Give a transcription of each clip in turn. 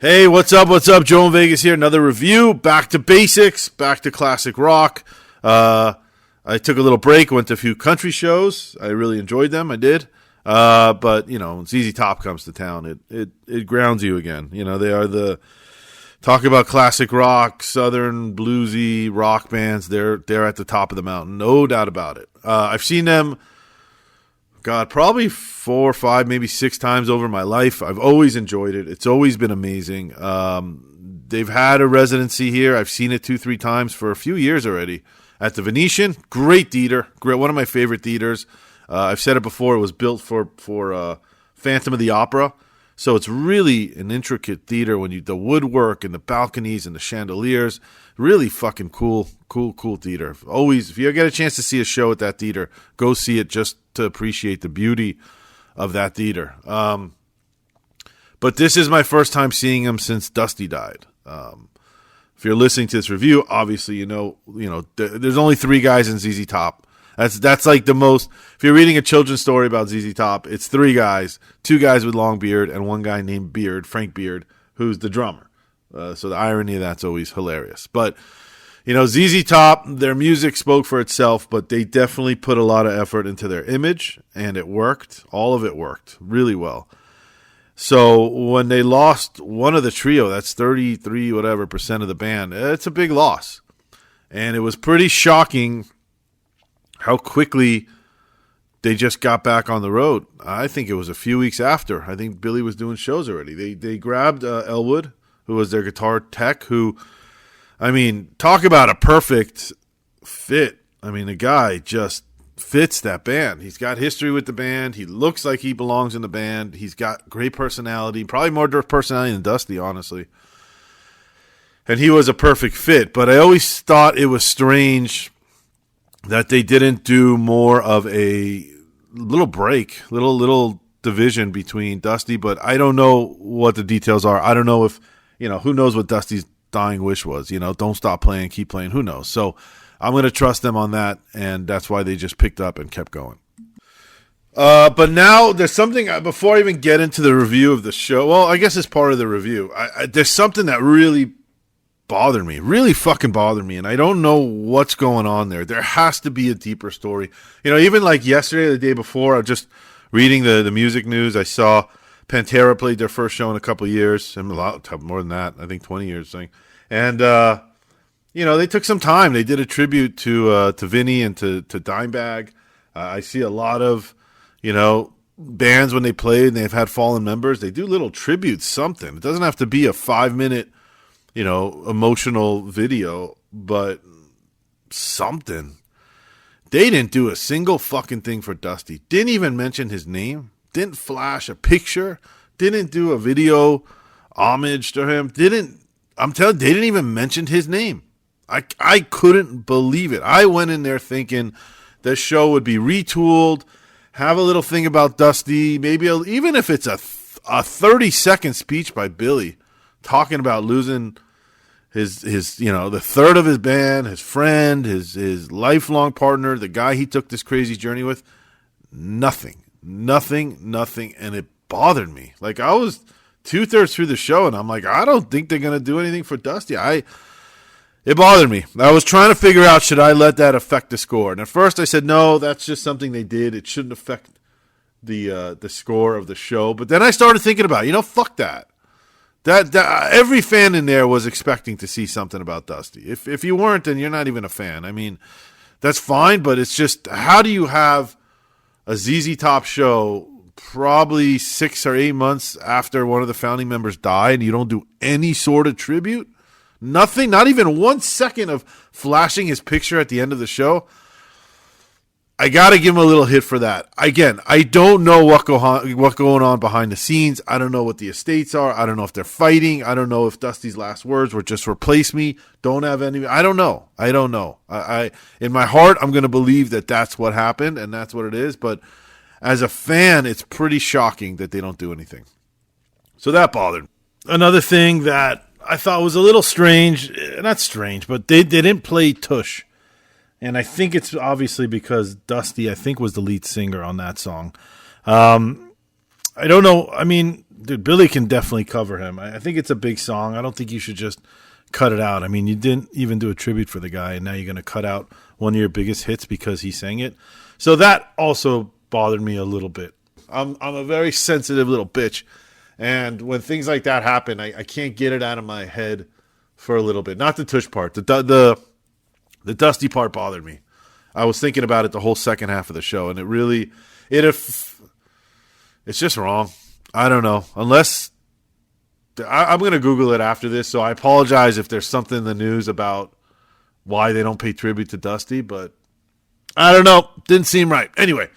Hey, what's up? What's up? Joe in Vegas here. Another review. Back to basics. Back to classic rock. I took a little break. Went to a few country shows. I really enjoyed them. I did. But you know, when ZZ Top comes to town, it grounds you again. You know, they are the talk about classic rock, southern bluesy rock bands. They're at the top of the mountain, no doubt about it. I've seen them. God, probably 4 or 5, maybe 6 times over my life. I've always enjoyed it. It's always been amazing. They've had a residency here. I've seen it 2-3 times for a few years already at the Venetian. Great theater. Great, one of my favorite theaters. I've said it before. It was built for Phantom of the Opera. So it's really an intricate theater when the woodwork and the balconies and the chandeliers, really fucking cool theater. Always, if you get a chance to see a show at that theater, go see it just to appreciate the beauty of that theater. But this is my first time seeing him since Dusty died. If you're listening to this review, obviously you know there's only 3 guys in ZZ Top. That's like the most. If you're reading a children's story about ZZ Top, it's 3 guys, 2 guys with long beard, and 1 guy named Beard, Frank Beard, who's the drummer. So the irony of that's always hilarious. But you know, ZZ Top, their music spoke for itself, but they definitely put a lot of effort into their image, and it worked. All of it worked really well. So when they lost one of the trio, that's 33 whatever % of the band, it's a big loss. And it was pretty shocking how quickly they just got back on the road. I think it was a few weeks after. I think Billy was doing shows already. They grabbed Elwood, who was their guitar tech, who, I mean, talk about a perfect fit. I mean, the guy just fits that band. He's got history with the band. He looks like he belongs in the band. He's got great personality, probably more personality than Dusty, honestly. And he was a perfect fit. But I always thought it was strange that they didn't do more of a little break, little division between Dusty. But I don't know what the details are. I don't know if, who knows what Dusty's dying wish was, don't stop playing, keep playing, who knows. So I'm going to trust them on that, and that's why they just picked up and kept going. But now there's something, before I even get into the review of the show, well, I guess it's part of the review. There's something that really fucking bothered me, and I don't know what's going on there. There has to be a deeper story. Even like yesterday, the day before, I was just reading the music news. I saw Pantera played their first show in a couple of years, and a lot more than that, I think 20 years. And, they took some time. They did a tribute to Vinny and to Dimebag. I see a lot of, bands when they played and they've had fallen members, they do little tributes, something. It doesn't have to be a 5-minute, emotional video, but something. They didn't do a single fucking thing for Dusty. Didn't even mention his name. Didn't flash a picture. Didn't do a video homage to him. They didn't even mention his name. I couldn't believe it. I went in there thinking the show would be retooled, have a little thing about Dusty, maybe even if it's a 30-second speech by Billy talking about losing his the third of his band, his friend, his lifelong partner, the guy he took this crazy journey with. Nothing, and it bothered me. Like, I was 2/3 through the show, and I'm like, I don't think they're gonna do anything for Dusty. It bothered me. I was trying to figure out, should I let that affect the score? And at first I said, no, that's just something they did. It shouldn't affect the score of the show. But then I started thinking about it. Fuck that. That every fan in there was expecting to see something about Dusty. If you weren't, then you're not even a fan. I mean, that's fine, but it's just, how do you have a ZZ Top show probably 6 or 8 months after one of the founding members died and you don't do any sort of tribute? Nothing, not even 1 second of flashing his picture at the end of the show. I got to give him a little hit for that. Again, I don't know what's going on behind the scenes. I don't know what the estates are. I don't know if they're fighting. I don't know if Dusty's last words were just replace me. Don't have any. I don't know. I in my heart, I'm going to believe that that's what happened and that's what it is. But as a fan, it's pretty shocking that they don't do anything. So that bothered me. Another thing that I thought was a little strange, not strange, but they didn't play Tush. And I think it's obviously because Dusty, I think, was the lead singer on that song. I don't know. I mean, dude, Billy can definitely cover him. I think it's a big song. I don't think you should just cut it out. I mean, you didn't even do a tribute for the guy, and now you're going to cut out one of your biggest hits because he sang it. So that also bothered me a little bit. I'm a very sensitive little bitch, and when things like that happen, I can't get it out of my head for a little bit. Not the tush part. The Dusty part bothered me. I was thinking about it the whole second half of the show, and it's just wrong. I don't know. Unless I'm going to Google it after this, so I apologize if there's something in the news about why they don't pay tribute to Dusty, but I don't know. Didn't seem right. Anyway,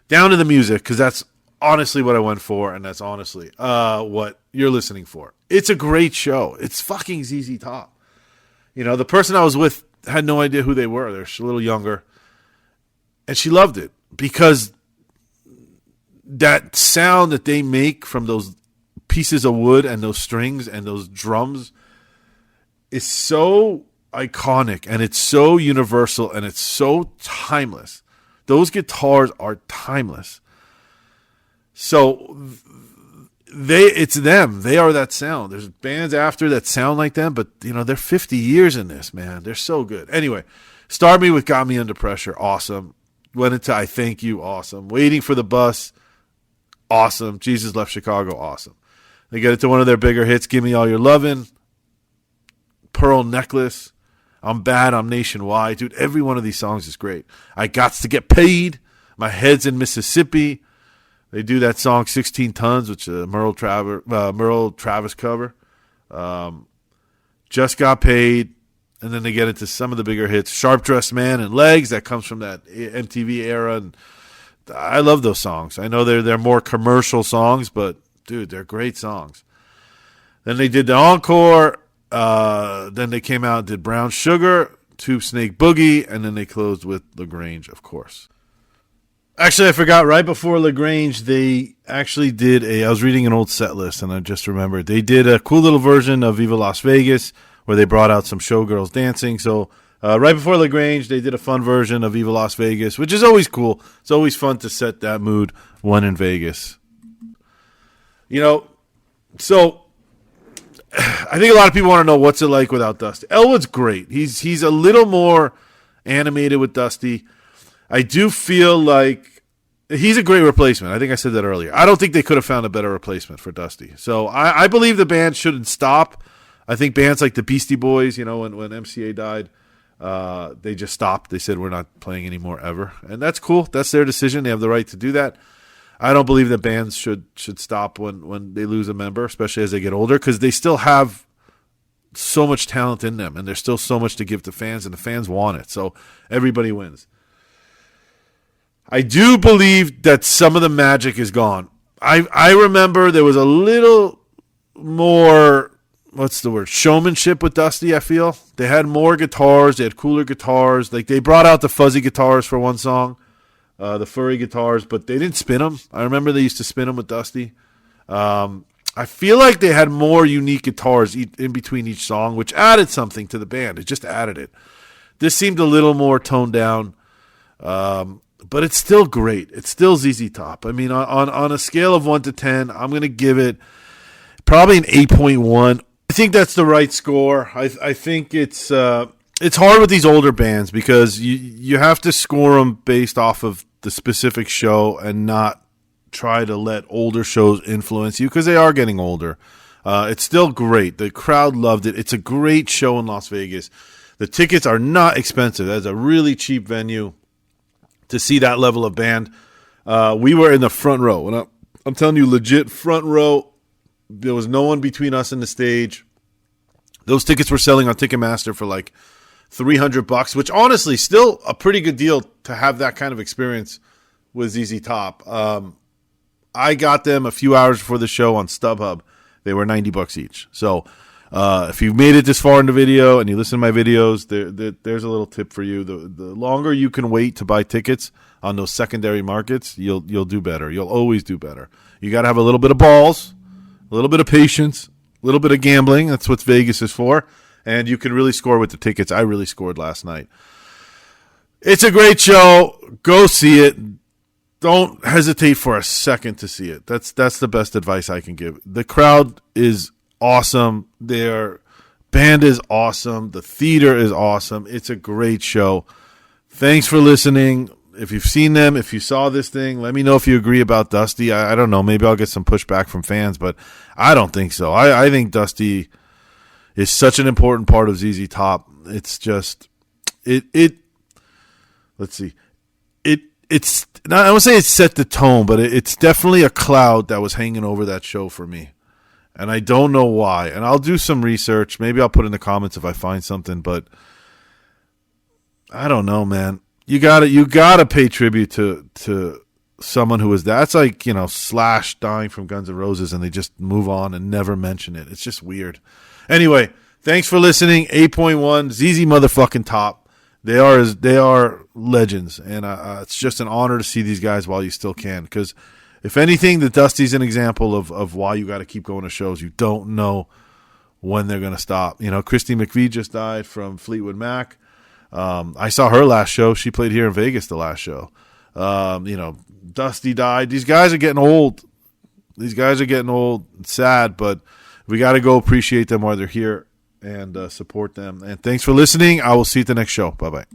down to the music, because that's honestly what I went for, and that's honestly what you're listening for. It's a great show. It's fucking ZZ Top. You know, the person I was with had no idea who they were. They're a little younger. And she loved it because that sound that they make from those pieces of wood and those strings and those drums is so iconic, and it's so universal, and it's so timeless. Those guitars are timeless. So it's them. They are that sound. There's bands after that sound like them, but you know, they're 50 years in this, man. They're so good. Anyway, Start Me with Got Me Under Pressure, awesome. Went into I Thank You, awesome. Waiting for the Bus, awesome. Jesus Left Chicago, awesome. They get into one of their bigger hits, Give Me All Your Lovin', Pearl Necklace, I'm Bad, I'm Nationwide. Dude, every one of these songs is great. I Gots to Get Paid, My Head's in Mississippi. They do that song 16 Tons, which is a Merle Travis cover. Just Got Paid. And then they get into some of the bigger hits. Sharp Dressed Man and Legs, that comes from that MTV era. And I love those songs. I know they're more commercial songs, but, dude, they're great songs. Then they did the encore. Then they came out and did Brown Sugar, Tube Snake Boogie, and then they closed with LaGrange, of course. Actually, I forgot, right before LaGrange, they actually did I was reading an old set list, and I just remembered. They did a cool little version of Viva Las Vegas, where they brought out some showgirls dancing. So right before LaGrange, they did a fun version of Viva Las Vegas, which is always cool. It's always fun to set that mood when in Vegas. You know, so I think a lot of people want to know what's it like without Dusty. Elwood's great. He's a little more animated with Dusty. I do feel like he's a great replacement. I think I said that earlier. I don't think they could have found a better replacement for Dusty. So I believe the band shouldn't stop. I think bands like the Beastie Boys, you know, when MCA died, they just stopped. They said, we're not playing anymore ever. And that's cool. That's their decision. They have the right to do that. I don't believe that bands should stop when they lose a member, especially as they get older, because they still have so much talent in them, and there's still so much to give to fans, and the fans want it. So everybody wins. I do believe that some of the magic is gone. I remember there was a little more, what's the word, showmanship with Dusty, I feel. They had more guitars. They had cooler guitars. Like, they brought out the fuzzy guitars for one song, the furry guitars, but they didn't spin them. I remember they used to spin them with Dusty. I feel like they had more unique guitars in between each song, which added something to the band. It just added it. This seemed a little more toned down. But it's still great. It's still ZZ Top. I mean, on a scale of 1 to 10, I'm going to give it probably an 8.1. I think that's the right score. I think it's hard with these older bands because you have to score them based off of the specific show and not try to let older shows influence you because they are getting older. It's still great. The crowd loved it. It's a great show in Las Vegas. The tickets are not expensive. That's a really cheap venue to see that level of band. We were in the front row. And I'm telling you, legit front row. There was no one between us and the stage. Those tickets were selling on Ticketmaster for like $300, which honestly, still a pretty good deal to have that kind of experience with ZZ Top. I got them a few hours before the show on StubHub. They were $90 each. So if you've made it this far in the video and you listen to my videos, there's a little tip for you. The longer you can wait to buy tickets on those secondary markets, you'll do better. You'll always do better. You got to have a little bit of balls, a little bit of patience, a little bit of gambling. That's what Vegas is for. And you can really score with the tickets. I really scored last night. It's a great show. Go see it. don't hesitate for a second to see it. That's the best advice I can give. The crowd is awesome. Their band is awesome. The theater is awesome. It's a great show. Thanks for listening. If you've seen them, if you saw this thing, let me know if you agree about Dusty. I don't know. Maybe I'll get some pushback from fans, but I don't think so. I think Dusty is such an important part of ZZ Top. It's just let's see. It's not, I won't say it set the tone, but it's definitely a cloud that was hanging over that show for me. And I don't know why. And I'll do some research. Maybe I'll put in the comments if I find something, but I don't know, man. You gotta pay tribute to someone who is that's like, Slash dying from Guns N' Roses and they just move on and never mention it. It's just weird. Anyway, thanks for listening. 8.1 ZZ motherfucking Top. They are legends, and it's just an honor to see these guys while you still can. Because if anything, the Dusty's an example of why you got to keep going to shows. You don't know when they're going to stop. Christy McVie just died from Fleetwood Mac. I saw her last show. She played here in Vegas the last show. Dusty died. These guys are getting old. It's sad, but we got to go appreciate them while they're here and support them. And thanks for listening. I will see you at the next show. Bye-bye.